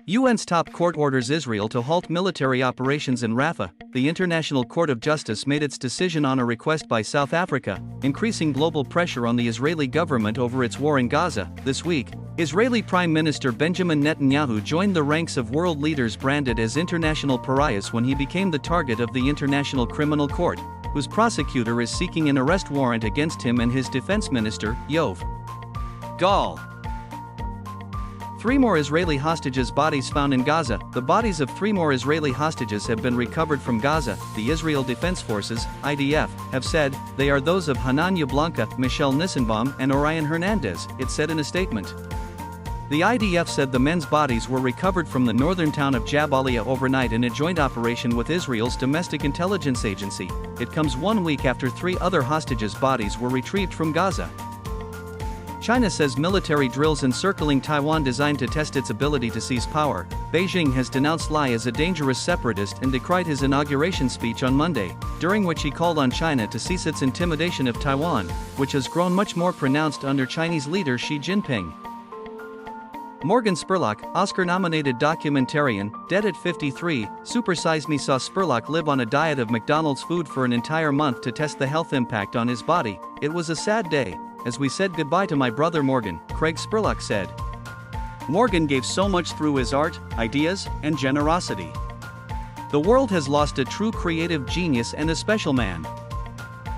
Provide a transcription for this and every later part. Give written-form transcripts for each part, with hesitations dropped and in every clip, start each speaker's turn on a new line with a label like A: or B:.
A: UN's top court orders Israel to halt military operations in Rafah. The International Court of Justice made its decision on a request by South Africa, increasing global pressure on the Israeli government over its war in Gaza. This week, Israeli Prime Minister Benjamin Netanyahu joined the ranks of world leaders branded as international pariahs when he became the target of the International Criminal Court, whose prosecutor is seeking an arrest warrant against him and his defense minister, Yoav Gal. 3 more Israeli hostages' bodies found in Gaza. The bodies of 3 more Israeli hostages have been recovered from Gaza, the Israel Defense Forces, IDF, have said. They are those of Hanan Yablanka, Michelle Nissenbaum, and Orion Hernandez, it said in a statement. The IDF said the men's bodies were recovered from the northern town of Jabalia overnight in a joint operation with Israel's domestic intelligence agency. It comes 1 week after 3 other hostages' bodies were retrieved from Gaza. China says military drills encircling Taiwan designed to test its ability to seize power. Beijing has denounced Lai as a dangerous separatist and decried his inauguration speech on Monday, during which he called on China to cease its intimidation of Taiwan, which has grown much more pronounced under Chinese leader Xi Jinping. Morgan Spurlock, Oscar-nominated documentarian, dead at 53, Super Size Me saw Spurlock live on a diet of McDonald's food for an entire month to test the health impact on his body. It was a sad day, as we said goodbye to my brother Morgan, Craig Spurlock said. Morgan gave so much through his art, ideas, and generosity. The world has lost a true creative genius and a special man.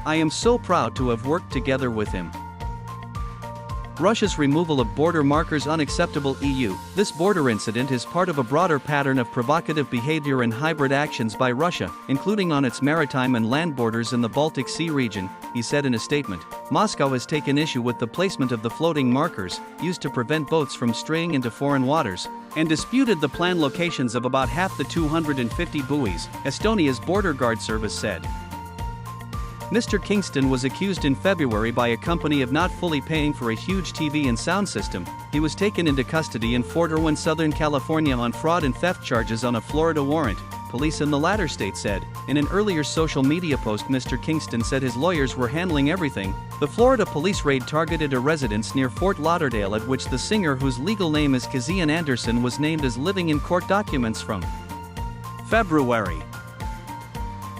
A: I am so proud to have worked together with him. Russia's removal of border markers unacceptable. EU. This border incident is part of a broader pattern of provocative behavior and hybrid actions by Russia, including on its maritime and land borders in the Baltic Sea region, he said in a statement. Moscow has taken issue with the placement of the floating markers, used to prevent boats from straying into foreign waters, and disputed the planned locations of about half the 250 buoys, Estonia's border guard service said. Mr. Kingston was accused in February by a company of not fully paying for a huge TV and sound system. He was taken into custody in Fort Irwin, Southern California on fraud and theft charges on a Florida warrant, police in the latter state said. In an earlier social media post, Mr. Kingston said his lawyers were handling everything. The Florida police raid targeted a residence near Fort Lauderdale at which the singer, whose legal name is Kazian Anderson, was named as living in court documents from February.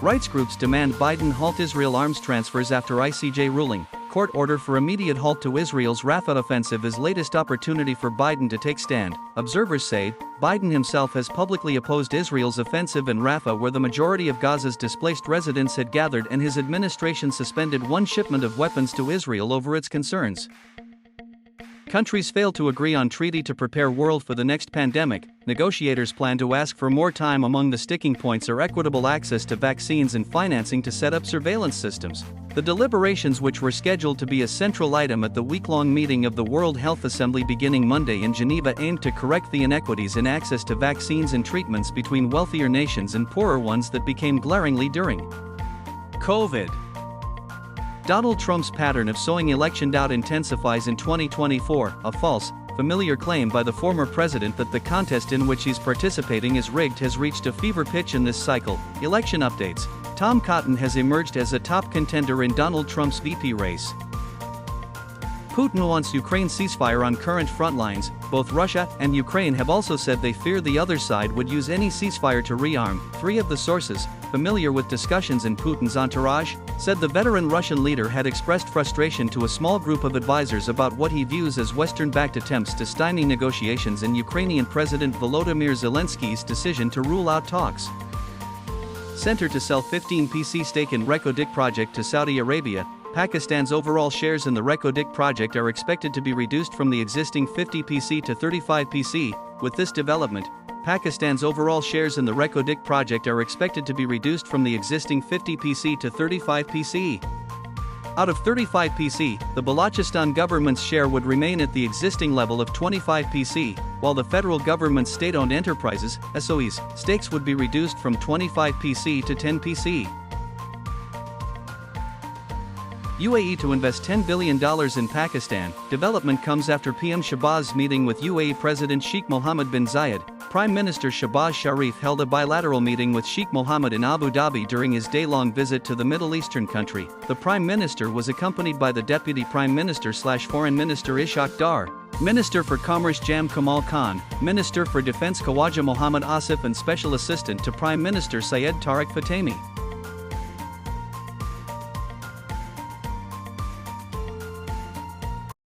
A: Rights groups demand Biden halt Israel arms transfers after ICJ ruling. Court order for immediate halt to Israel's Rafah offensive is latest opportunity for Biden to take stand. Observers say Biden himself has publicly opposed Israel's offensive in Rafah, where the majority of Gaza's displaced residents had gathered, and his administration suspended 1 shipment of weapons to Israel over its concerns. Countries fail to agree on treaty to prepare world for the next pandemic. Negotiators plan to ask for more time. Among the sticking points are equitable access to vaccines and financing to set up surveillance systems. The deliberations, which were scheduled to be a central item at the week-long meeting of the World Health Assembly beginning Monday in Geneva, aimed to correct the inequities in access to vaccines and treatments between wealthier nations and poorer ones that became glaringly during COVID. Donald Trump's pattern of sowing election doubt intensifies in 2024, a false, familiar claim by the former president that the contest in which he's participating is rigged has reached a fever pitch in this cycle. Election updates. Tom Cotton has emerged as a top contender in Donald Trump's VP race. Putin wants Ukraine's ceasefire on current front lines. Both Russia and Ukraine have also said they fear the other side would use any ceasefire to rearm. 3 of the sources, familiar with discussions in Putin's entourage, said the veteran Russian leader had expressed frustration to a small group of advisors about what he views as Western-backed attempts to stymie negotiations and Ukrainian President Volodymyr Zelensky's decision to rule out talks. Center to sell 15 PC stake in Reko-Dik project to Saudi Arabia. Pakistan's overall shares in the Reko-Dik project are expected to be reduced from the existing 50 PC to 35 PC. With this development, Pakistan's overall shares in the Reko-Dik project are expected to be reduced from the existing 50 PC to 35 PC. Out of 35 PC, the Balochistan government's share would remain at the existing level of 25 PC, while the federal government's state-owned enterprises, SOEs, stakes would be reduced from 25 PC to 10 PC. UAE to invest $10 billion in Pakistan. Development comes after PM Shahbaz's meeting with UAE President Sheikh Mohammed bin Zayed. Prime Minister Shahbaz Sharif held a bilateral meeting with Sheikh Mohammed in Abu Dhabi during his day-long visit to the Middle Eastern country. The Prime Minister was accompanied by the Deputy Prime Minister/Foreign Minister Ishaq Dar, Minister for Commerce Jam Kamal Khan, Minister for Defense Khawaja Mohammad Asif and Special Assistant to Prime Minister Syed Tariq Fatemi.